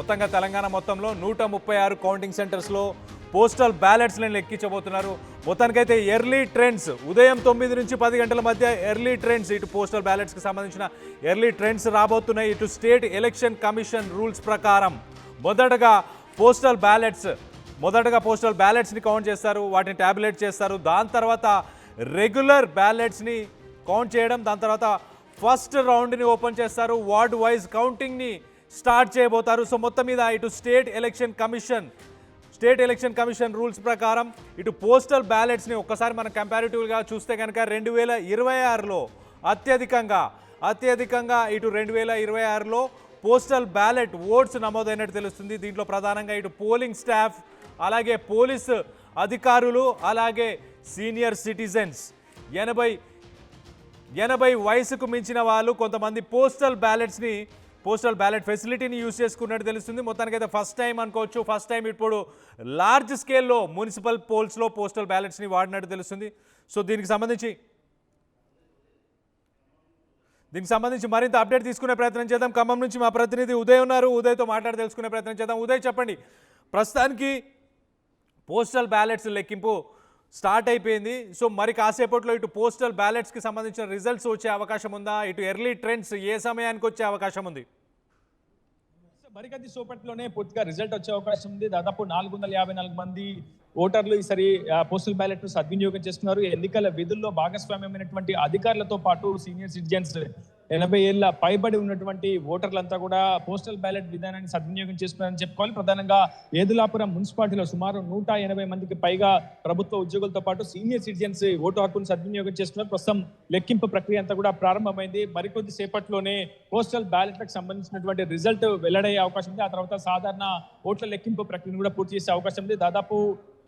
మొత్తంగా తెలంగాణ మొత్తంలో 136 కౌంటింగ్ సెంటర్స్లో పోస్టల్ బ్యాలెట్స్ని లెక్కించబోతున్నారు. మొత్తానికైతే ఎర్లీ ట్రెండ్స్ ఉదయం 9 నుంచి 10 గంటల మధ్య ఎర్లీ ట్రెండ్స్, ఇటు పోస్టల్ బ్యాలెట్స్కి సంబంధించిన ఎర్లీ ట్రెండ్స్ రాబోతున్నాయి. ఇటు స్టేట్ ఎలక్షన్ కమిషన్ రూల్స్ ప్రకారం మొదటగా పోస్టల్ బ్యాలెట్స్ని కౌంట్ చేస్తారు, వాటిని ట్యాబులేట్ చేస్తారు. దాని తర్వాత రెగ్యులర్ బ్యాలెట్స్ని కౌంట్ చేయడం, దాని తర్వాత ఫస్ట్ రౌండ్ని ఓపెన్ చేస్తారు, వార్డ్ వైజ్ కౌంటింగ్ని స్టార్ట్ చేయబోతారు. సో మొత్తం మీద ఇటు స్టేట్ ఎలక్షన్ కమిషన్ రూల్స్ ప్రకారం ఇటు పోస్టల్ బ్యాలెట్స్ని ఒక్కసారి మనం కంపారిటివ్గా చూస్తే కనుక 2026లో అత్యధికంగా ఇటు 2026లో పోస్టల్ బ్యాలెట్ ఓట్స్ నమోదైనట్టు తెలుస్తుంది. దీంట్లో ప్రధానంగా ఇటు పోలింగ్ స్టాఫ్, అలాగే పోలీసు అధికారులు, అలాగే సీనియర్ సిటిజన్స్ 80 వయసుకు మించిన వాళ్ళు కొంతమంది పోస్టల్ బ్యాలెట్ ఫెసిలిటీని యూజ్ చేసుకున్నట్టు తెలుస్తుంది. మొత్తానికైతే ఫస్ట్ టైం అనుకోవచ్చు. ఫస్ట్ టైం ఇప్పుడు లార్జ్ స్కేల్లో మున్సిపల్ పోల్స్లో పోస్టల్ బ్యాలెట్స్ని వాడినట్టు తెలుస్తుంది. సో దీనికి సంబంధించి మరింత అప్డేట్ తీసుకునే ప్రయత్నం చేద్దాం. ఖమ్మం నుంచి మా ప్రతినిధి ఉదయ్ ఉన్నారు. ఉదయ్తో మాట్లాడి తెలుసుకునే ప్రయత్నం చేద్దాం. ఉదయ్, చెప్పండి, ప్రస్తుతానికి పోస్టల్ బ్యాలెట్స్ లెక్కింపు స్టార్ట్ అయిపోయింది. సో మరి కాసేపట్లో ఇటు పోస్టల్ బ్యాలెట్స్కి సంబంధించిన రిజల్ట్స్ వచ్చే అవకాశం ఉందా? ఇటు ఎర్లీ ట్రెండ్స్ ఏ సమయానికి వచ్చే అవకాశం ఉంది? మరికొద్ది సేపట్లోనే పూర్తిగా రిజల్ట్ వచ్చే అవకాశం ఉంది. దాదాపు 454 మంది ఓటర్లు ఈసారి పోస్టల్ బ్యాలెట్ ను సద్వినియోగం చేస్తున్నారు. ఎన్నికల విధుల్లో భాగస్వామ్యమైనటువంటి అధికారులతో పాటు సీనియర్ సిటిజన్స్ 80 ఏళ్ల పైబడి ఉన్నటువంటి ఓటర్లంతా కూడా పోస్టల్ బ్యాలెట్ విధానాన్ని సద్వినియోగం చేస్తున్నారని చెప్పుకోవాలి. ప్రధానంగా ఏదులాపురం మున్సిపాలిటీలో సుమారు 180 మందికి పైగా ప్రభుత్వ ఉద్యోగులతో పాటు సీనియర్ సిటిజన్స్ ఓటు హక్కును సద్వినియోగం చేస్తున్నారు. ప్రస్తుతం లెక్కింపు ప్రక్రియ అంతా కూడా ప్రారంభమైంది. మరికొద్ది సేపట్లోనే పోస్టల్ బ్యాలెట్లకు సంబంధించినటువంటి రిజల్ట్ వెల్లడయ్యే అవకాశం ఉంది. ఆ తర్వాత సాధారణ ఓట్ల లెక్కింపు ప్రక్రియను కూడా పూర్తి చేసే అవకాశం ఉంది. దాదాపు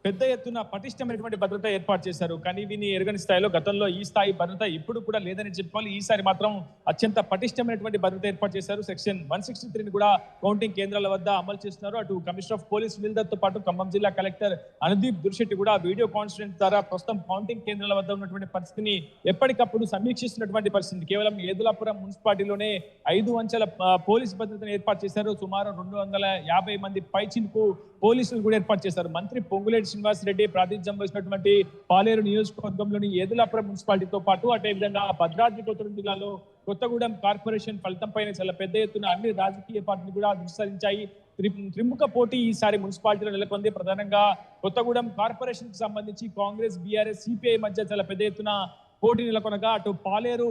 పెద్ద ఎత్తున పటిష్టమైనటువంటి భద్రత ఏర్పాటు చేశారు. కానీ వీని ఎరగని స్థాయిలో గతంలో ఈ స్థాయి భద్రత ఇప్పుడు కూడా లేదని చెప్పుకోవాలి. ఈసారి మాత్రం అత్యంత పటిష్టమైనటువంటి భద్రత ఏర్పాటు చేశారు. సెక్షన్ 163ని కూడా కౌంటింగ్ కేంద్రాల వద్ద అమలు చేస్తున్నారు. అటు కమిషనర్ ఆఫ్ పోలీస్ విల్దర్తో పాటు ఖమ్మం జిల్లా కలెక్టర్ అనుదీప్ దుర్శెట్టి కూడా వీడియో కాన్ఫరెన్స్ ద్వారా ప్రస్తుతం కౌంటింగ్ కేంద్రాల వద్ద ఉన్నటువంటి పరిస్థితిని ఎప్పటికప్పుడు సమీక్షిస్తున్నటువంటి పరిస్థితి. కేవలం ఏదులాపురం మున్సిపాలిటీలోనే 5 అంచెల పోలీస్ భద్రతను ఏర్పాటు చేశారు. సుమారు 250 మంది పైచిలకు పోలీసులు కూడా ఏర్పాటు చేశారు. మంత్రి పొంగులేటి శ్రీనివాస్ రెడ్డి ప్రాతినిధ్యం వహించినటువంటి పాలేరు నియోజకవర్గంలోని ఏదులాపురం మున్సిపాలిటీతో పాటు అదేవిధంగా భద్రాద్రి కొత్తగూడెం జిల్లాలో కొత్తగూడెం కార్పొరేషన్ ఫలితం పైన చాలా పెద్ద ఎత్తున అన్ని రాజకీయ పార్టీలు కూడా విస్తరించాయి. త్రిముఖ పోటీ ఈసారి మున్సిపాలిటీలో నెలకొంది. ప్రధానంగా కొత్తగూడెం కార్పొరేషన్ కి సంబంధించి కాంగ్రెస్, బీఆర్ఎస్, సిపిఐ మధ్య చాలా పెద్ద ఎత్తున పోటీ నెలకొనగా అటు పాలేరు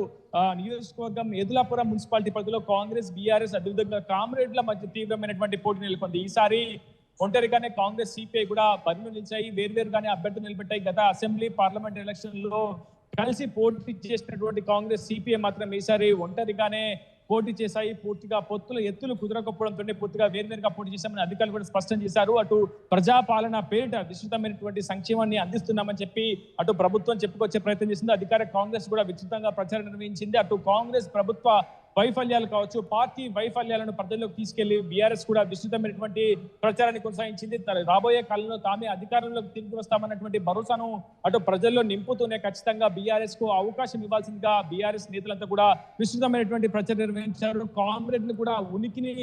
నియోజకవర్గం ఏదులాపురం మున్సిపాలిటీ పరిధిలో కాంగ్రెస్, బీఆర్ఎస్ అదేవిధంగా కామ్రేడ్ల మధ్య తీవ్రమైనటువంటి పోటీ నెలకొంది. ఈసారి ఒంటరిగానే కాంగ్రెస్, సిపిఐ కూడా బరిలో నిలిచాయి. వేర్వేరుగానే అభ్యర్థులు నిలబెట్టాయి. గత అసెంబ్లీ, పార్లమెంట్ ఎలక్షన్ లో కలిసి పోటీ చేసినటువంటి కాంగ్రెస్, సిపిఐ మాత్రం ఈసారి ఒంటరిగానే పోటీ చేశాయి. పూర్తిగా పొత్తుల ఎత్తులు కుదరకపోవడంతో పూర్తిగా వేర్వేరుగా పోటీ చేశామని అధికారులు కూడా స్పష్టం చేశారు. అటు ప్రజాపాలన పేరిట విస్తృతమైనటువంటి సంక్షేమాన్ని అందిస్తున్నామని చెప్పి అటు ప్రభుత్వం చెప్పుకొచ్చే ప్రయత్నం చేసింది. అధికార కాంగ్రెస్ కూడా విస్తృతంగా ప్రచారం నిర్వహించింది. అటు కాంగ్రెస్ ప్రభుత్వ వైఫల్యాలు కావచ్చు, పార్టీ వైఫల్యాలను ప్రజల్లోకి తీసుకెళ్లి బీఆర్ఎస్ కూడా విస్తృతమైనటువంటి ప్రచారాన్ని కొనసాగించింది. రాబోయే కాలంలో తామే అధికారంలోకి తిరిగి వస్తామన్నటువంటి భరోసాను అటు ప్రజల్లో నింపుతూనే ఖచ్చితంగా బీఆర్ఎస్ కు అవకాశం ఇవ్వాల్సిందిగా బీఆర్ఎస్ నేతలంతా కూడా విస్తృతమైనటువంటి ప్రచారం నిర్వహించారు. కాంగ్రెస్ ను కూడా ఉనికిని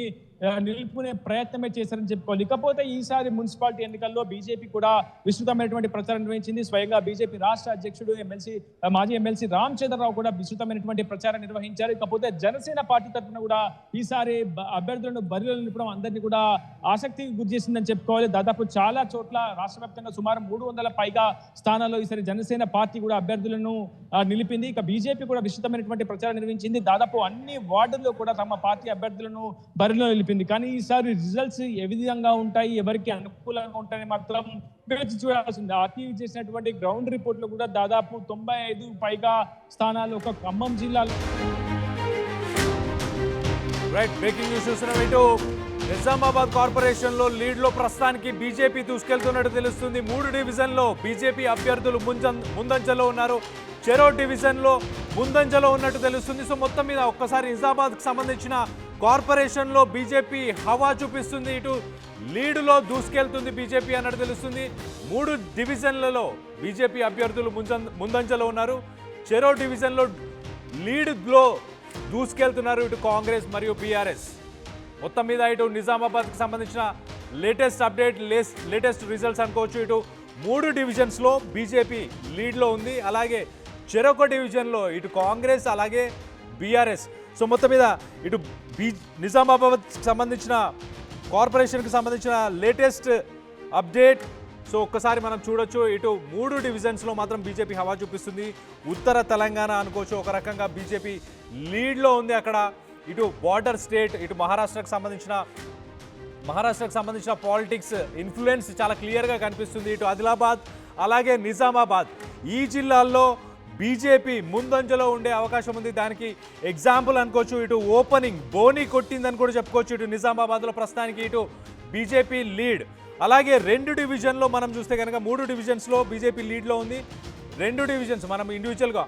నిలుపుకునే ప్రయత్నమే చేశారని చెప్పుకోవాలి. ఇకపోతే ఈసారి మున్సిపాలిటీ ఎన్నికల్లో బీజేపీ కూడా విస్తృతమైనటువంటి ప్రచారం నిర్వహించింది. స్వయంగా బీజేపీ రాష్ట్ర అధ్యక్షుడు మాజీ ఎమ్మెల్సీ రామచంద్రరావు కూడా విస్తృతమైనటువంటి ప్రచారం నిర్వహించారు. ఇకపోతే జనసేన పార్టీ తరఫున కూడా ఈసారి అభ్యర్థులను బరిలో నిలపడం అందరినీ కూడా ఆసక్తికి గురి చేసిందని చెప్పుకోవాలి. దాదాపు చాలా చోట్ల రాష్ట్ర వ్యాప్తంగా సుమారు 300 పైగా స్థానాల్లో ఈసారి జనసేన పార్టీ కూడా అభ్యర్థులను నిలిపింది. ఇక బీజేపీ కూడా విస్తృతమైనటువంటి ప్రచారం నిర్వహించింది. దాదాపు అన్ని వార్డుల్లో కూడా తమ పార్టీ అభ్యర్థులను బరిలో నిలిపింది. కానీ ఈసారి రిజల్ట్స్ ఏ విధంగా ఉంటాయి, ఎవరికి అనుకూలంగా ఉంటాయని మాత్రం వేచి చూడాల్సింది. అతి చేసినటువంటి గ్రౌండ్ రిపోర్ట్ లో కూడా దాదాపు 95 పైగా స్థానాలు ఒక ఖమ్మం జిల్లాలో. రైట్, బ్రేకింగ్ న్యూస్ చూస్తున్నాం. ఇటు నిజామాబాద్ కార్పొరేషన్ లో లీడ్ లో ప్రస్తుతానికి బీజేపీ దూసుకెళ్తున్నట్టు తెలుస్తుంది. 3 డివిజన్లో బీజేపీ అభ్యర్థులు ముందంజలో ఉన్నారు. చెరో డివిజన్లో ముందంజలో ఉన్నట్టు తెలుస్తుంది. సో మొత్తం మీద ఒక్కసారి నిజామాబాద్కి సంబంధించిన కార్పొరేషన్లో బీజేపీ హవా చూపిస్తుంది. ఇటు లీడులో దూసుకెళ్తుంది బీజేపీ అన్నట్టు తెలుస్తుంది. 3 డివిజన్లలో బీజేపీ అభ్యర్థులు ముందంజలో ఉన్నారు. చెరో డివిజన్లో లీడ్లో దూసుకెళ్తున్నారు ఇటు కాంగ్రెస్ మరియు బీఆర్ఎస్. మొత్తం మీద ఇటు నిజామాబాద్కి సంబంధించిన లేటెస్ట్ అప్డేట్, లేటెస్ట్ రిజల్ట్స్ అనుకోవచ్చు. ఇటు 3 డివిజన్స్లో బీజేపీ లీడ్లో ఉంది. అలాగే చెరొక డివిజన్లో ఇటు కాంగ్రెస్ అలాగే బీఆర్ఎస్. సో మొత్తం మీద ఇటు నిజామాబాద్కి సంబంధించిన కార్పొరేషన్కి సంబంధించిన లేటెస్ట్ అప్డేట్. సో ఒక్కసారి మనం చూడొచ్చు, ఇటు 3 డివిజన్స్లో మాత్రం బీజేపీ హవా చూపిస్తుంది. ఉత్తర తెలంగాణ అనుకోవచ్చు, ఒక రకంగా బీజేపీ లీడ్లో ఉంది అక్కడ. ఇటు బార్డర్ స్టేట్, ఇటు మహారాష్ట్రకు సంబంధించిన పాలిటిక్స్ ఇన్ఫ్లుయెన్స్ చాలా క్లియర్గా కనిపిస్తుంది. ఇటు ఆదిలాబాద్ అలాగే నిజామాబాద్ ఈ జిల్లాల్లో బీజేపీ ముందంజలో ఉండే అవకాశం ఉంది. దానికి ఎగ్జాంపుల్ అనుకోవచ్చు, ఇటు ఓపెనింగ్ బోని కొట్టిందని కూడా చెప్పుకోవచ్చు. ఇటు నిజామాబాద్లో ప్రస్తుతానికి ఇటు బీజేపీ లీడ్. అలాగే 2 డివిజన్లో మనం చూస్తే కనుక 3 డివిజన్స్లో బీజేపీ లీడ్లో ఉంది. 2 డివిజన్స్ మనం ఇండివిజువల్గా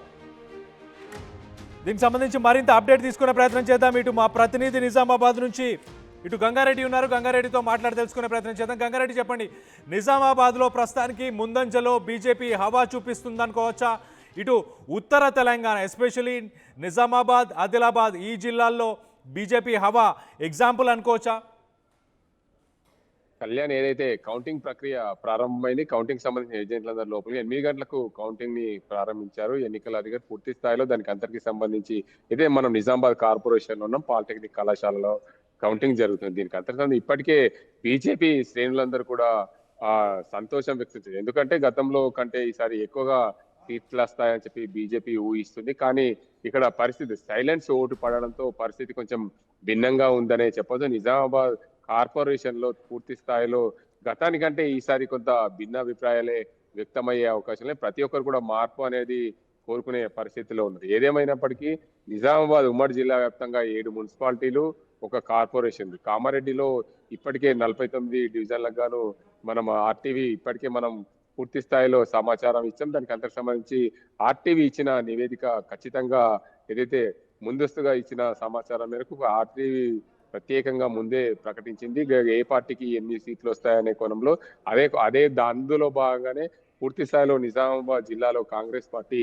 దీనికి సంబంధించి మరింత అప్డేట్ తీసుకునే ప్రయత్నం చేద్దాం. ఇటు మా ప్రతినిధి నిజామాబాద్ నుంచి ఇటు గంగారెడ్డి ఉన్నారు, గంగారెడ్డితో మాట్లాడి తెలుసుకునే ప్రయత్నం చేద్దాం. గంగారెడ్డి చెప్పండి, నిజామాబాద్లో ప్రస్తుతానికి ముందంజలో బీజేపీ హవా చూపిస్తుందనుకోవచ్చా? ఇటు ఉత్తర తెలంగాణ ఎస్పెషలీ నిజామాబాద్, ఆదిలాబాద్ ఈ జిల్లాల్లో బీజేపీ హవా ఎగ్జాంపుల్ అనుకోవచ్చా? కళ్యాణ్, ఏదైతే కౌంటింగ్ ప్రక్రియ ప్రారంభమైంది, కౌంటింగ్ సంబంధించిన ఏజెంట్లందరూ లోపలికి 8 గంటలకు కౌంటింగ్ ని ప్రారంభించారు ఎన్నికల అధికారి. పూర్తి స్థాయిలో దానికి అందరికీ సంబంధించి ఇదే మనం నిజామాబాద్ కార్పొరేషన్ లో ఉన్నాం, పాలిటెక్నిక్ కళాశాలలో కౌంటింగ్ జరుగుతుంది. దీనికి అంతర్గతంగా ఇప్పటికే బీజేపీ శ్రేణులందరూ కూడా సంతోషం వ్యక్తం చేశారు. ఎందుకంటే గతంలో కంటే ఈసారి ఎక్కువగా సీట్లు వస్తాయని చెప్పి బీజేపీ ఊహిస్తుంది. కానీ ఇక్కడ పరిస్థితి సైలెన్స్ ఓటు పడడంతో పరిస్థితి కొంచెం భిన్నంగా ఉందనే చెప్పొచ్చు. నిజామాబాద్ కార్పొరేషన్ లో పూర్తి స్థాయిలో గతానికంటే ఈసారి కొంత భిన్నాభిప్రాయాలే వ్యక్తమయ్యే అవకాశం లేదు. ప్రతి ఒక్కరు కూడా మార్పు అనేది కోరుకునే పరిస్థితిలో ఉన్నది. ఏదేమైనప్పటికీ నిజామాబాద్ ఉమ్మడి జిల్లా వ్యాప్తంగా 7 మున్సిపాలిటీలు, ఒక కార్పొరేషన్. కామారెడ్డిలో ఇప్పటికే 49 డివిజన్లకు గాను మనం ఆర్టీవీ ఇప్పటికే మనం పూర్తి స్థాయిలో సమాచారం ఇచ్చాం. దానికి అంతకు సంబంధించి ఆర్టీవీ ఇచ్చిన నివేదిక ఖచ్చితంగా ఏదైతే ముందస్తుగా ఇచ్చిన సమాచారం మేరకు ఆర్టీవీ ప్రత్యేకంగా ముందే ప్రకటించింది ఏ పార్టీకి ఎన్ని సీట్లు వస్తాయనే కోణంలో. అదే అందులో భాగంగానే పూర్తి స్థాయిలో నిజామాబాద్ జిల్లాలో కాంగ్రెస్ పార్టీ,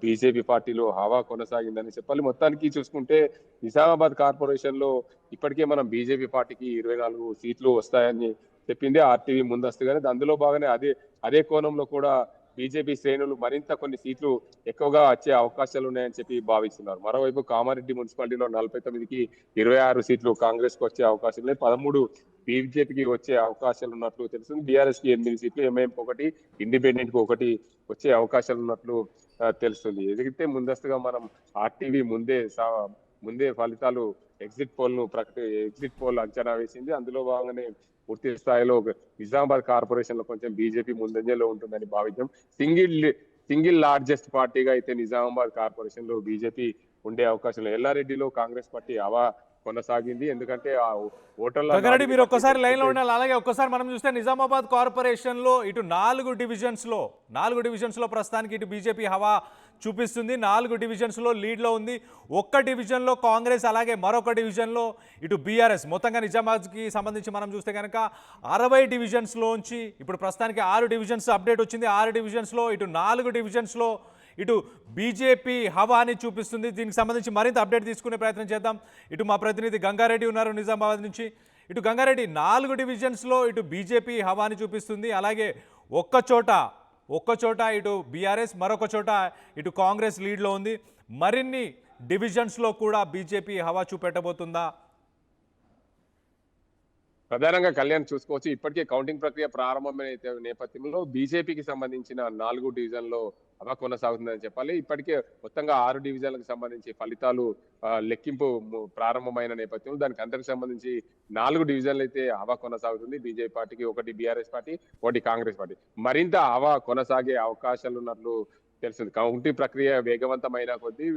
బీజేపీ పార్టీలో హవా కొనసాగిందని చెప్పాలి. మొత్తానికి చూసుకుంటే నిజామాబాద్ కార్పొరేషన్ లో ఇప్పటికే మనం బీజేపీ పార్టీకి 24 సీట్లు వస్తాయని చెప్పింది ఆర్టీవీ ముందస్తుగానే. అందులో భాగంగానే అదే కోణంలో కూడా బీజేపీ శ్రేణులు మరింత కొన్ని సీట్లు ఎక్కువగా వచ్చే అవకాశాలు ఉన్నాయని చెప్పి భావిస్తున్నారు. మరోవైపు కామారెడ్డి మున్సిపాలిటీలో 49కి 26 సీట్లు కాంగ్రెస్ కు వచ్చే అవకాశం లేదు, 13 బీజేపీకి వచ్చే అవకాశాలు ఉన్నట్లు తెలుస్తుంది. బీఆర్ఎస్ కి 8 సీట్లు, ఎంఐఎం 1, ఇండిపెండెంట్ కు 1 వచ్చే అవకాశాలు ఉన్నట్లు తెలుస్తుంది. ఎదిగితే ముందస్తుగా మనం ఆర్టీవీ ముందే ఫలితాలు ఎగ్జిట్ పోల్ అంచనా వేసింది. అందులో భాగంగానే పూర్తి స్థాయిలో నిజామాబాద్ కార్పొరేషన్ లో కొంచెం బీజేపీ ముందంజలో ఉంటుందని భావించాం. సింగిల్ లార్జెస్ట్ పార్టీగా అయితే నిజామాబాద్ కార్పొరేషన్ లో బీజేపీ ఉండే అవకాశం లేదు. ఎల్లారెడ్డిలో కాంగ్రెస్ పార్టీ హవా కొనసాగింది. ఎందుకంటే ఆ ఓటర్ల మీరు ఒక్కసారి లైన్ లో ఉండాలి. అలాగే ఒక్కసారి మనం చూస్తే నిజామాబాద్ కార్పొరేషన్ లో ఇటు 4 డివిజన్స్ లో ప్రస్తుతానికి ఇటు బీజేపీ హవా చూపిస్తుంది. 4 డివిజన్స్లో లీడ్లో ఉంది. ఒక్క డివిజన్లో కాంగ్రెస్, అలాగే మరొక డివిజన్లో ఇటు బీఆర్ఎస్. మొత్తంగా నిజామాబాద్కి సంబంధించి మనం చూస్తే కనుక 60 డివిజన్స్లోంచి ఇప్పుడు ప్రస్తుతానికి 6 డివిజన్స్ అప్డేట్ వచ్చింది. 6 డివిజన్స్లో ఇటు 4 డివిజన్స్లో ఇటు బీజేపీ హవాని చూపిస్తుంది. దీనికి సంబంధించి మరింత అప్డేట్ తీసుకునే ప్రయత్నం చేద్దాం. ఇటు మా ప్రతినిధి గంగారెడ్డి ఉన్నారు నిజామాబాద్ నుంచి. ఇటు గంగారెడ్డి, 4 డివిజన్స్లో ఇటు బీజేపీ హవాని చూపిస్తుంది. అలాగే ఒక్క చోట ఇటు బీఆర్ఎస్, మరొక చోట ఇటు కాంగ్రెస్ లీడ్లో ఉంది. మరిన్ని డివిజన్స్లో కూడా బీజేపీ హవా చూపెట్టబోతుందా? ప్రధానంగా కళ్యాణ్ చూసుకోవచ్చు, ఇప్పటికే కౌంటింగ్ ప్రక్రియ ప్రారంభమైన నేపథ్యంలో బీజేపీకి సంబంధించిన 4 డివిజన్లో హవా కొనసాగుతుందని చెప్పాలి. ఇప్పటికే మొత్తంగా 6 డివిజన్లకు సంబంధించి ఫలితాలు లెక్కింపు ప్రారంభమైన నేపథ్యంలో దానికి అందరికి సంబంధించి 4 డివిజన్లు అయితే హవా కొనసాగుతుంది. బీజేపీ పార్టీకి 1 బీఆర్ఎస్ పార్టీ, 1 కాంగ్రెస్ పార్టీ. మరింత హవా కొనసాగే అవకాశాలు ఉన్నట్లు తెలుస్తుంది. కౌంటింగ్ ప్రక్రియ వేగవంతమైన కొద్దీ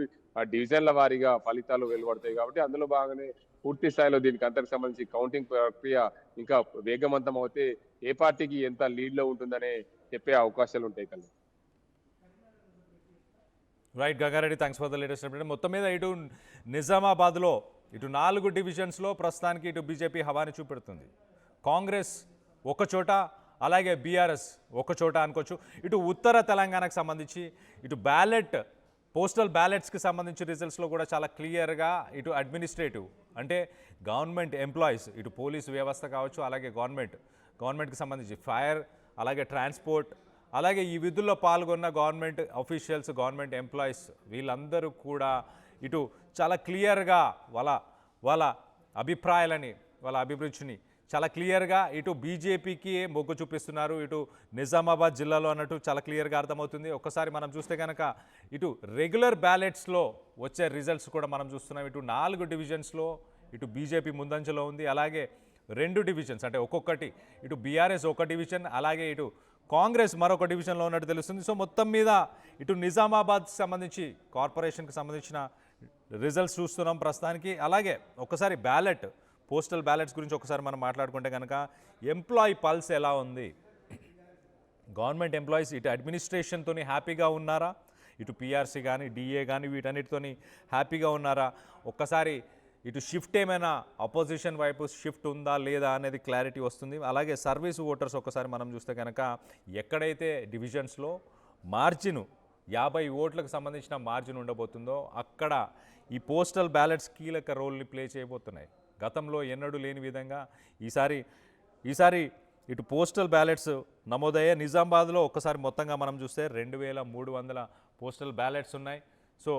డివిజన్ల వారీగా ఫలితాలు వెలువడతాయి కాబట్టి అందులో భాగంగానే పూర్తి స్థాయిలో దీనికి అంతకు సంబంధించి కౌంటింగ్ ప్రక్రియ ఇంకా వేగవంతం అవుతే ఏ పార్టీకి ఎంత లీడ్ లో ఉంటుందనే చెప్పే అవకాశాలు ఉంటాయి కదా. Right Gangareddy, thanks for the latest update. మొత్తం మీద ఇటు నిజామాబాద్లో ఇటు 4 డివిజన్స్లో ప్రస్తుతానికి ఇటు బీజేపీ హవాని చూపెడుతుంది. కాంగ్రెస్ ఒక చోట, అలాగే బీఆర్ఎస్ ఒక చోట అనుకోవచ్చు. ఇటు ఉత్తర తెలంగాణకు సంబంధించి ఇటు బ్యాలెట్ పోస్టల్ బ్యాలెట్స్కి సంబంధించి రిజల్ట్స్లో కూడా చాలా క్లియర్గా ఇటు అడ్మినిస్ట్రేటివ్ అంటే గవర్నమెంట్ ఎంప్లాయీస్ ఇటు పోలీసు వ్యవస్థ కావచ్చు, అలాగే గవర్నమెంట్కి సంబంధించి ఫైర్, అలాగే ట్రాన్స్పోర్ట్, అలాగే ఈ విధుల్లో పాల్గొన్న గవర్నమెంట్ అఫీషియల్స్, గవర్నమెంట్ ఎంప్లాయీస్ వీళ్ళందరూ కూడా ఇటు చాలా క్లియర్గా వాళ్ళ అభిప్రాయాలని, వాళ్ళ అభిరుచిని చాలా క్లియర్గా ఇటు బీజేపీకి మొగ్గు చూపిస్తున్నారు. ఇటు నిజామాబాద్ జిల్లాలో అన్నట్టు చాలా క్లియర్గా అర్థమవుతుంది. ఒక్కసారి మనం చూస్తే కనుక ఇటు రెగ్యులర్ బ్యాలెట్స్లో వచ్చే రిజల్ట్స్ కూడా మనం చూస్తున్నాం. ఇటు 4 డివిజన్స్లో ఇటు బీజేపీ ముందంజలో ఉంది. అలాగే 2 డివిజన్స్ అంటే ఒక్కొక్కటి, ఇటు బీఆర్ఎస్ ఒక డివిజన్, అలాగే ఇటు కాంగ్రెస్ మరొక డివిజన్లో ఉన్నట్టు తెలుస్తుంది. సో మొత్తం మీద ఇటు నిజామాబాద్కి సంబంధించి కార్పొరేషన్కి సంబంధించిన రిజల్ట్స్ చూస్తున్నాం ప్రస్తుతానికి. అలాగే ఒకసారి పోస్టల్ బ్యాలెట్స్ గురించి ఒకసారి మనం మాట్లాడుకుంటే కనుక ఎంప్లాయీ పల్స్ ఎలా ఉంది, గవర్నమెంట్ ఎంప్లాయీస్ ఇటు అడ్మినిస్ట్రేషన్తోని హ్యాపీగా ఉన్నారా, ఇటు పిఆర్సీ కానీ డిఏ కానీ వీటన్నిటితోని హ్యాపీగా ఉన్నారా, ఒక్కసారి ఇటు షిఫ్ట్ ఏమైనా అపోజిషన్ వైపు షిఫ్ట్ ఉందా లేదా అనేది క్లారిటీ వస్తుంది. అలాగే సర్వీస్ ఓటర్స్ ఒక్కసారి మనం చూస్తే కనుక ఎక్కడైతే డివిజన్స్లో మార్జిన్ 50 ఓట్లకు సంబంధించిన మార్జిన్ ఉండబోతుందో అక్కడ ఈ పోస్టల్ బ్యాలెట్స్ కీలక రోల్ని ప్లే చేయబోతున్నాయి. గతంలో ఎన్నడూ లేని విధంగా ఈసారి ఇటు పోస్టల్ బ్యాలెట్స్ నమోదయ్యే నిజామాబాద్లో ఒక్కసారి మొత్తంగా మనం చూస్తే 2300 పోస్టల్ బ్యాలెట్స్ ఉన్నాయి. సో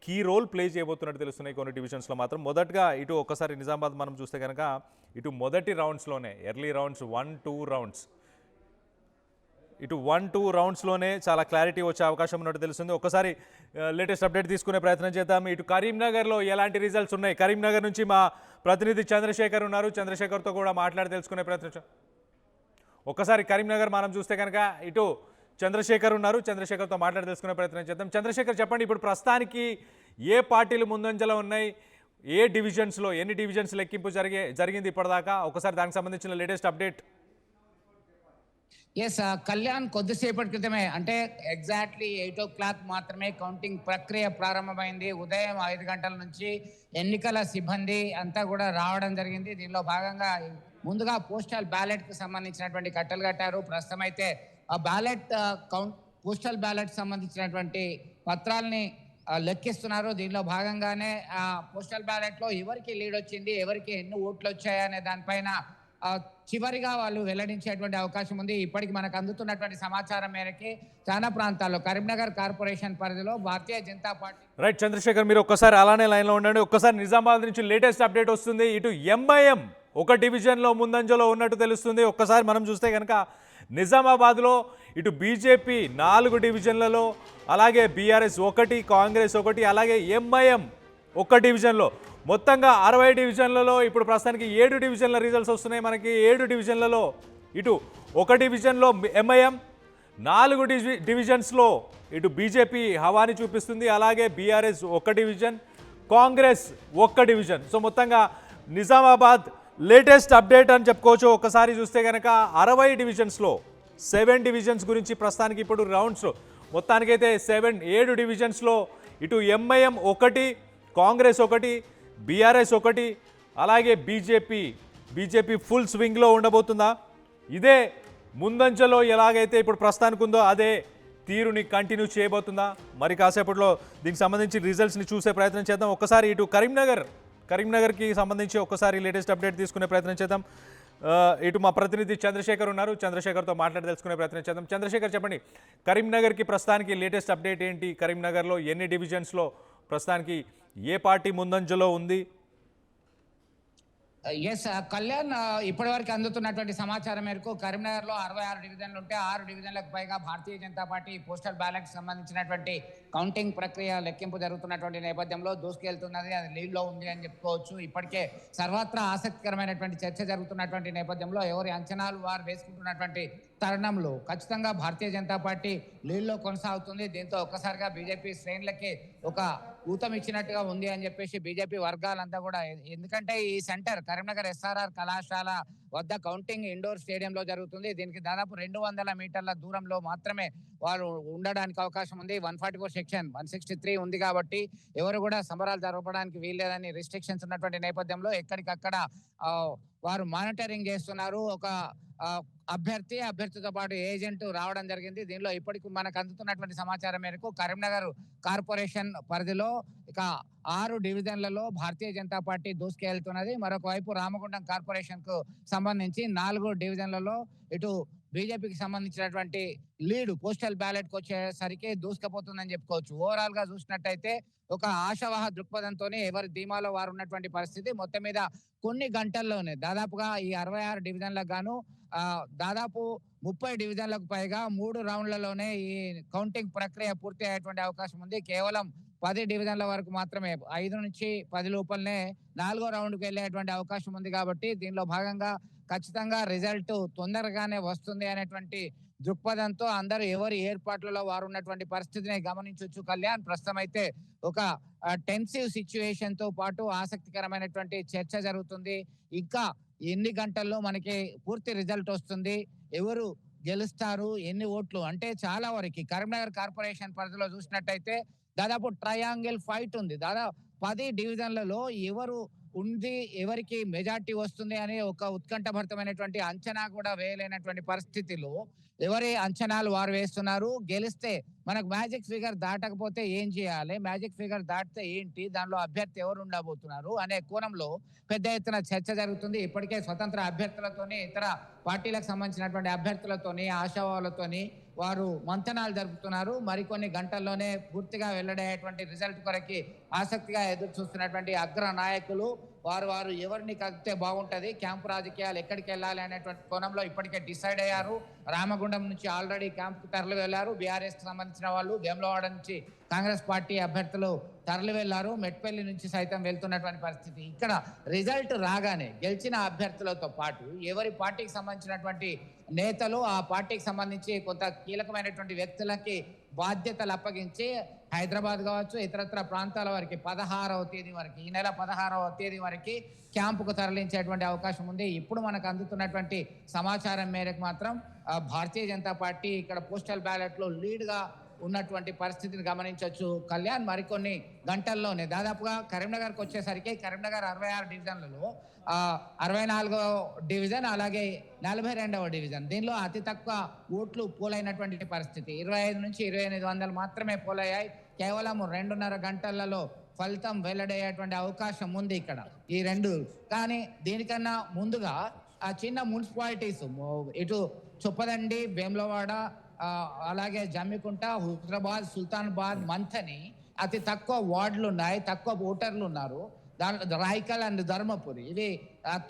కీ రోల్ ప్లే చేయబోతున్నట్టు తెలుస్తున్నాయి కొన్ని డివిజన్స్లో మాత్రం. మొదటగా ఇటు ఒక్కసారి నిజామాబాద్ మనం చూస్తే కనుక ఇటు మొదటి రౌండ్స్లోనే ఎర్లీ రౌండ్స్ 1-2 రౌండ్స్ ఇటు 1-2 రౌండ్స్లోనే చాలా క్లారిటీ వచ్చే అవకాశం ఉన్నట్టు తెలుస్తుంది. ఒకసారి లేటెస్ట్ అప్డేట్ తీసుకునే ప్రయత్నం చేద్దాం. ఇటు కరీంనగర్లో ఎలాంటి రిజల్ట్స్ ఉన్నాయి, కరీంనగర్ నుంచి మా ప్రతినిధి చంద్రశేఖర్ ఉన్నారు, చంద్రశేఖర్తో కూడా మాట్లాడి తెలుసుకునే ప్రయత్నం. ఒక్కసారి కరీంనగర్ మనం చూస్తే కనుక ఇటు చంద్రశేఖర్ ఉన్నారు, చంద్రశేఖర్తో మాట్లాడి తెలుసుకునే ప్రయత్నం చేద్దాం. చంద్రశేఖర్ చెప్పండి, ఇప్పుడు ప్రస్తుతానికి ఏ పార్టీలు ముందంజలో ఉన్నాయి, ఏ డివిజన్స్లో ఎన్ని డివిజన్స్ లెక్కింపు జరిగింది ఇప్పటిదాకా, ఒకసారి దానికి సంబంధించిన లేటెస్ట్ అప్డేట్. ఎస్ కళ్యాణ్, కొద్దిసేపటి క్రితమే అంటే ఎగ్జాక్ట్లీ 8 o'clock మాత్రమే కౌంటింగ్ ప్రక్రియ ప్రారంభమైంది. ఉదయం 5 గంటల నుంచి ఎన్నికల సిబ్బంది అంతా కూడా రావడం జరిగింది. దీనిలో భాగంగా ముందుగా పోస్టల్ బ్యాలెట్కి సంబంధించినటువంటి కట్టలు కట్టారు. ప్రస్తుతం అయితే ఆ బ్యాలెట్ పోస్టల్ బ్యాలెట్ సంబంధించినటువంటి పత్రాలని లెక్కిస్తున్నారు. దీనిలో భాగంగానే పోస్టల్ బ్యాలెట్లో ఎవరికి లీడ్ వచ్చింది, ఎవరికి ఎన్ని ఓట్లు వచ్చాయనే దానిపైన చివరిగా వాళ్ళు వెల్లడించేటువంటి అవకాశం ఉంది. ఇప్పటికి మనకు అందుతున్నటువంటి సమాచారం మేరకి చాలా ప్రాంతాల్లో కరీంనగర్ కార్పొరేషన్ పరిధిలో భారతీయ జనతా పార్టీ. రైట్ చంద్రశేఖర్, మీరు ఒక్కసారి అలానే లైన్లో ఉండండి. ఒక్కసారి నిజామాబాద్ నుంచి లేటెస్ట్ అప్డేట్ వస్తుంది. ఇటు ఎంఐఎం ఒక డివిజన్లో ముందంజలో ఉన్నట్టు తెలుస్తుంది. ఒక్కసారి మనం చూస్తే కనుక నిజామాబాద్లో ఇటు బీజేపీ 4 డివిజన్లలో, అలాగే బీఆర్ఎస్ 1, కాంగ్రెస్ 1, అలాగే ఎంఐఎం 1 డివిజన్లో, మొత్తంగా 60 డివిజన్లలో ఇప్పుడు ప్రస్తుతానికి 7 డివిజన్ల రిజల్ట్స్ వస్తున్నాయి మనకి. 7 డివిజన్లలో ఇటు 1 డివిజన్లో ఎంఐఎం, 4 డివిజన్స్లో ఇటు బీజేపీ హవాని చూపిస్తుంది, అలాగే BRS 1 division, Congress 1 division. So మొత్తంగా నిజామాబాద్ లేటెస్ట్ అప్డేట్ అని చెప్పుకోవచ్చు. ఒకసారి చూస్తే కనుక 60 డివిజన్స్లో 7 డివిజన్స్ గురించి ప్రస్తుతానికి ఇప్పుడు రౌండ్స్ మొత్తానికైతే 7 డివిజన్స్లో ఇటు ఎంఐఎం 1, కాంగ్రెస్ 1, బీఆర్ఎస్ 1, అలాగే బీజేపీ ఫుల్ స్వింగ్లో ఉండబోతుందా, ఇదే ముందంజలో ఎలాగైతే ఇప్పుడు ప్రస్తుతానికి ఉందో అదే తీరుని కంటిన్యూ చేయబోతుందా, మరి కాసేపట్లో దీనికి సంబంధించి రిజల్ట్స్ని చూసే ప్రయత్నం చేద్దాం. ఒక్కసారి ఇటు కరీంనగర్కి సంబంధించి ఒక్కసారి లేటెస్ట్ అప్డేట్ తీసుకునే ప్రయత్నం చేద్దాం. ఇటు మా ప్రతినిధి చంద్రశేఖర్ ఉన్నారు, చంద్రశేఖర్తో మాట్లాడి తెలుసుకునే ప్రయత్నం చేద్దాం. చంద్రశేఖర్ చెప్పండి, కరీంనగర్కి ప్రస్తుతానికి లేటెస్ట్ అప్డేట్ ఏంటి, కరీంనగర్లో ఎన్ని డివిజన్స్లో ప్రస్తుతానికి ఏ పార్టీ ముందంజలో ఉంది? ఎస్ కళ్యాణ్, ఇప్పటివరకు అందుతున్నటువంటి సమాచారం మేరకు కరీంనగర్లో 66 డివిజన్లు ఉంటే 6 డివిజన్లకు పైగా Bharatiya Janata party postal ballot సంబంధించినటువంటి కౌంటింగ్ ప్రక్రియ లెక్కింపు జరుగుతున్నటువంటి నేపథ్యంలో దూసుకెళ్తున్నది, అది లీడ్లో ఉంది అని చెప్పుకోవచ్చు. ఇప్పటికే సర్వత్రా ఆసక్తికరమైనటువంటి చర్చ జరుగుతున్నటువంటి నేపథ్యంలో ఎవరి అంచనాలు వారు వేసుకుంటున్నటువంటి తరుణంలో ఖచ్చితంగా భారతీయ జనతా పార్టీ లీడ్లో కొనసాగుతుంది. దీంతో ఒక్కసారిగా బీజేపీ శ్రేణులకి ఒక ఊతం ఇచ్చినట్టుగా ఉంది అని చెప్పేసి బీజేపీ వర్గాలంతా కూడా, ఎందుకంటే ఈ సెంటర్ కరీంనగర్ SRR కళాశాల వద్ద కౌంటింగ్ ఇండోర్ స్టేడియంలో జరుగుతుంది. దీనికి దాదాపు 200 మీటర్ల దూరంలో మాత్రమే వారు ఉండడానికి అవకాశం ఉంది. 144 సెక్షన్ 163 ఉంది కాబట్టి ఎవరు కూడా సంబరాలు జరపడానికి వీల్లేదని రిస్ట్రిక్షన్స్ ఉన్నటువంటి నేపథ్యంలో ఎక్కడికక్కడ వారు మానిటరింగ్ చేస్తున్నారు. ఒక అభ్యర్థితో పాటు ఏజెంట్ రావడం జరిగింది. దీనిలో ఇప్పటికి మనకు అందుతున్నటువంటి సమాచారం మేరకు కరీంనగర్ కార్పొరేషన్ పరిధిలో ఇక 6 డివిజన్లలో భారతీయ జనతా పార్టీ దూసుకెళ్తున్నది. మరొక వైపు రామగుండం కార్పొరేషన్ కు సంబంధించి 4 డివిజన్లలో ఇటు బీజేపీకి సంబంధించినటువంటి లీడ్ పోస్టల్ బ్యాలెట్ కు వచ్చేసరికి దూసుకుపోతుందని చెప్పుకోవచ్చు. ఓవరాల్ గా చూసినట్టయితే ఒక ఆశావాహ దృక్పథంతోనే ఎవరి ధీమాలో వారు ఉన్నటువంటి పరిస్థితి. మొత్తం మీద కొన్ని గంటల్లోనే దాదాపుగా ఈ 66 డివిజన్లకు గాను దాదాపు 30 డివిజన్లకు పైగా 3 రౌండ్లలోనే ఈ కౌంటింగ్ ప్రక్రియ పూర్తి అయ్యేటువంటి అవకాశం ఉంది. కేవలం 10 డివిజన్ల వరకు మాత్రమే 5 నుంచి 10 లోపలనే 4వ రౌండ్కి వెళ్ళేటువంటి అవకాశం ఉంది. కాబట్టి దీనిలో భాగంగా ఖచ్చితంగా రిజల్ట్ తొందరగానే వస్తుంది అనేటువంటి దృక్పథంతో అందరూ ఎవరి ఏర్పాట్లలో వారు ఉన్నటువంటి పరిస్థితిని గమనించవచ్చు. కళ్యాణ్, ప్రస్తుతం అయితే ఒక టెన్సివ్ సిచ్యువేషన్ తో పాటు ఆసక్తికరమైనటువంటి చర్చ జరుగుతుంది. ఇంకా ఎన్ని గంటల్లో మనకి పూర్తి రిజల్ట్ వస్తుంది, ఎవరు గెలుస్తారు, ఎన్ని ఓట్లు అంటే చాలా వరకు కరీంనగర్ కార్పొరేషన్ పరిధిలో చూసినట్టయితే దాదాపు ట్రయాంగిల్ ఫైట్ ఉంది. దాదాపు 10 డివిజన్లలో ఎవరు ఉంది, ఎవరికి మెజార్టీ వస్తుంది అనే ఒక ఉత్కంఠభరితమైనటువంటి అంచనా కూడా వేయలేనటువంటి పరిస్థితిలో ఎవరి అంచనాలు వారు వేస్తున్నారు. గెలిస్తే మనకు మ్యాజిక్ ఫిగర్ దాటకపోతే ఏం చేయాలి, మ్యాజిక్ ఫిగర్ దాటితే ఏంటి, దానిలో అభ్యర్థి ఎవరు ఉండబోతున్నారు అనే కోణంలో పెద్ద ఎత్తున చర్చ జరుగుతుంది. ఇప్పటికే స్వతంత్ర అభ్యర్థులతోని, ఇతర పార్టీలకు సంబంధించినటువంటి అభ్యర్థులతోని, ఆశావాలతోని వారు మంతనాలు జరుపుతున్నారు. మరికొన్ని గంటల్లోనే పూర్తిగా వెల్లడయ్యేటువంటి రిజల్ట్ కొరకి ఆసక్తిగా ఎదురు చూస్తున్నటువంటి అగ్ర నాయకులు వారు ఎవరిని కలిపితే బాగుంటది, క్యాంపు రాజకీయాలు ఎక్కడికి వెళ్ళాలి అనేటువంటి కోణంలో ఇప్పటికే డిసైడ్ అయ్యారు. రామగుండం నుంచి ఆల్రెడీ క్యాంపుకు తరలి వెళ్లారు. బీఆర్ఎస్ కి సంబంధించిన వాళ్ళు, వేములవాడ నుంచి కాంగ్రెస్ పార్టీ అభ్యర్థులు తరలి వెళ్లారు. మెట్పల్లి నుంచి సైతం వెళ్తున్నటువంటి పరిస్థితి. ఇక్కడ రిజల్ట్ రాగానే గెలిచిన అభ్యర్థులతో పాటు ఎవరి పార్టీకి సంబంధించినటువంటి నేతలు, ఆ పార్టీకి సంబంధించి కొంత కీలకమైనటువంటి వ్యక్తులకి బాధ్యతలు అప్పగించి హైదరాబాద్ కావచ్చు, ఇతరత్ర ప్రాంతాల వరకు 16వ తేదీ వరకు, ఈ నెల 16వ తేదీ వరకు క్యాంపుకు తరలించేటువంటి అవకాశం ఉంది. ఇప్పుడు మనకు అందుతున్నటువంటి సమాచారం మేరకు మాత్రం భారతీయ జనతా పార్టీ ఇక్కడ పోస్టల్ బ్యాలెట్ లో లీడ్ గా ఉన్నటువంటి పరిస్థితిని గమనించవచ్చు. కళ్యాణ్, మరికొన్ని గంటల్లోనే దాదాపుగా కరీంనగర్కి వచ్చేసరికి కరీంనగర్ 66 డివిజన్లలో 64వ డివిజన్ అలాగే 42వ డివిజన్, దీనిలో అతి తక్కువ ఓట్లు పోలైనటువంటి పరిస్థితి. 25 నుంచి 2800 మాత్రమే పోలయ్యాయి. కేవలం 2.5 గంటలలో ఫలితం వెల్లడయ్యేటువంటి అవకాశం ఉంది ఇక్కడ ఈ రెండు. కానీ దీనికన్నా ముందుగా ఆ చిన్న మున్సిపాలిటీస్ ఇటు చొప్పదండి, వేములవాడ, అలాగే జమ్మికుంట, హుజరాబాద్, సుల్తానాబాద్, మంథని అతి తక్కువ వార్డులు ఉన్నాయి, తక్కువ ఓటర్లు ఉన్నారు. రాయికల్ అండ్ ధర్మపురి ఇవి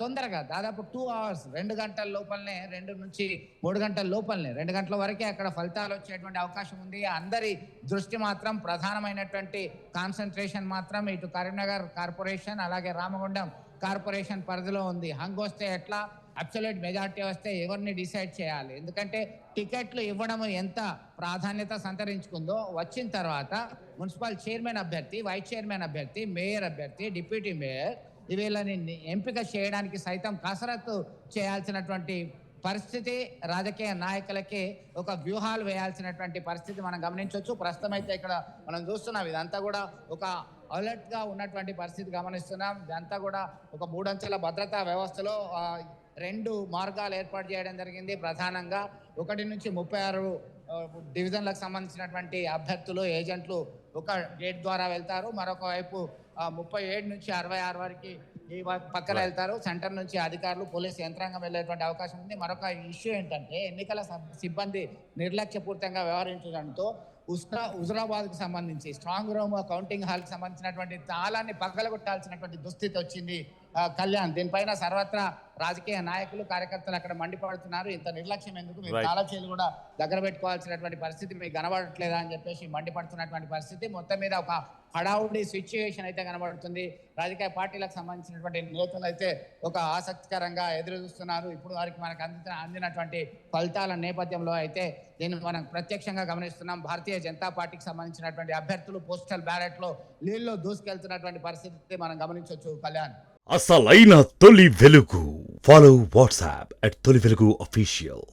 తొందరగా దాదాపు 2 hours 2 గంటల లోపలనే, 2 నుంచి 3 గంటల లోపలనే 2 గంటల వరకే అక్కడ ఫలితాలు వచ్చేటువంటి అవకాశం ఉంది. అందరి దృష్టి మాత్రం, ప్రధానమైనటువంటి కాన్సన్ట్రేషన్ మాత్రం ఇటు కరీంనగర్ కార్పొరేషన్ అలాగే రామగుండం కార్పొరేషన్ పరిధిలో ఉంది. హంగ్ వస్తే ఎట్లా, అబ్సల్యూట్ మెజార్టీ వస్తే ఎవరిని డిసైడ్ చేయాలి. ఎందుకంటే టికెట్లు ఇవ్వడం ఎంత ప్రాధాన్యత సంతరించుకుందో వచ్చిన తర్వాత మున్సిపల్ చైర్మన్ అభ్యర్థి, వైస్ చైర్మన్ అభ్యర్థి, మేయర్ అభ్యర్థి, డిప్యూటీ మేయర్ వీళ్ళని ఎంపిక చేయడానికి సైతం కసరత్తు చేయాల్సినటువంటి పరిస్థితి రాజకీయ నాయకులకి ఒక వ్యూహాలు వేయాల్సినటువంటి పరిస్థితి మనం గమనించవచ్చు. ప్రస్తుతం అయితే ఇక్కడ మనం చూస్తున్నాం ఇదంతా కూడా ఒక అలర్ట్ గా ఉన్నటువంటి పరిస్థితి గమనిస్తున్నాం. ఇదంతా కూడా ఒక 3 అంచెల భద్రతా వ్యవస్థలో 2 మార్గాలు ఏర్పాటు చేయడం జరిగింది. ప్రధానంగా 1 నుంచి 36 డివిజన్లకు సంబంధించినటువంటి అభ్యర్థులు, ఏజెంట్లు ఒక గేట్ ద్వారా వెళ్తారు. మరొక వైపు 37 నుంచి 66 వరకు ఈ పక్కన వెళ్తారు. సెంటర్ నుంచి అధికారులు, పోలీసు యంత్రాంగం వెళ్ళేటువంటి అవకాశం ఉంది. మరొక ఇష్యూ ఏంటంటే ఎన్నికల సిబ్బంది నిర్లక్ష్యపూరితంగా వ్యవహరించడంతో హుజరాబాద్ కు సంబంధించి స్ట్రాంగ్ రూమ్ కౌంటింగ్ హాల్ కి సంబంధించినటువంటి తాళాన్ని పగలగొట్టాల్సినటువంటి దుస్థితి వచ్చింది. కళ్యాణ్, దీనిపైన సర్వత్రా రాజకీయ నాయకులు, కార్యకర్తలు అక్కడ మండిపడుతున్నారు. ఇంత నిర్లక్ష్యం ఎందుకు, మీరు తాళచేలు కూడా దగ్గర పెట్టుకోవాల్సినటువంటి పరిస్థితి మీకు కనబడట్లేదా అని చెప్పేసి మండిపడుతున్నటువంటి పరిస్థితి. మొత్తం మీద ఒక హడావుడి సిచ్యువేషన్ అయితే కనబడుతుంది. రాజకీయ పార్టీలకు సంబంధించినటువంటి నేతలు అయితే ఒక ఆసక్తికరంగా ఎదురు చూస్తున్నారు. ఇప్పుడు వారికి మనకు అందినటువంటి ఫలితాల నేపథ్యంలో అయితే దీన్ని మనం ప్రత్యక్షంగా గమనిస్తున్నాం. భారతీయ జనతా పార్టీకి సంబంధించినటువంటి అభ్యర్థులు పోస్టల్ బ్యాలెట్ లో లీడ్లో దూసుకెళ్తున్నటువంటి పరిస్థితి మనం గమనించవచ్చు. కళ్యాణ్. అసలైన తొలి వెలుగు. ఫాలో వాట్సాప్ @తొలి వెలుగు official.